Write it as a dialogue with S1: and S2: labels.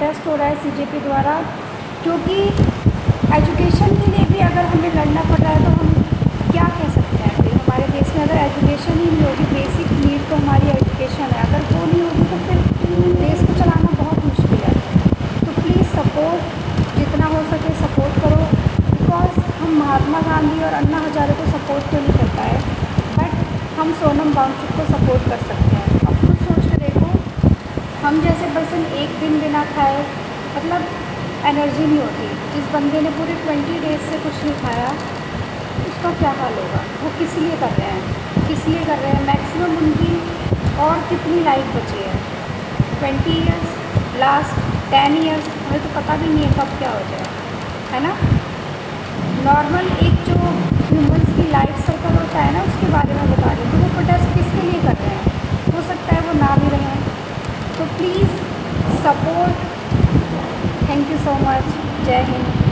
S1: Protest हो रहा है सीजेपी द्वारा, क्योंकि एजुकेशन के लिए भी अगर हमें लड़ना पड़ रहा है तो हम क्या कह सकते हैं। फिर हमारे देश में अगर एजुकेशन ही नहीं होगी, बेसिक नीड तो हमारी एजुकेशन है, अगर वो नहीं होगी तो फिर देश को चलाना बहुत मुश्किल है। तो प्लीज़ सपोर्ट, जितना हो सके सपोर्ट करो। बिकॉज हम महात्मा गांधी और अन्ना हजारे को सपोर्ट तो नहीं कर पाए, बट हम सोनम वांगचुक को सपोर्ट कर सकते हैं। अब खुद सोच के देखो, हम जैसे पर्सन एक दिन बिना खाए मतलब एनर्जी नहीं होती, जिस बंदे ने पूरे 20 डेज से कुछ नहीं खाया उसका क्या हाल होगा। वो किस लिए कर रहे हैं, किस लिए कर रहे हैं। मैक्सिमम उनकी और कितनी लाइफ बची है, 20 ईयर्स, लास्ट 10 ईयर्स, हमें तो पता भी नहीं है कब क्या हो जाए, है ना। नॉर्मल एक जो ह्यूमन्स की लाइफ सर्कल होता है ना, उसके बारे में बता रही हूँ। तो वो प्रोटेस्ट किसके लिए कर रहे हैं, हो सकता है वो ना भी रहे हैं। तो please support. Thank you so much. जय हिंद।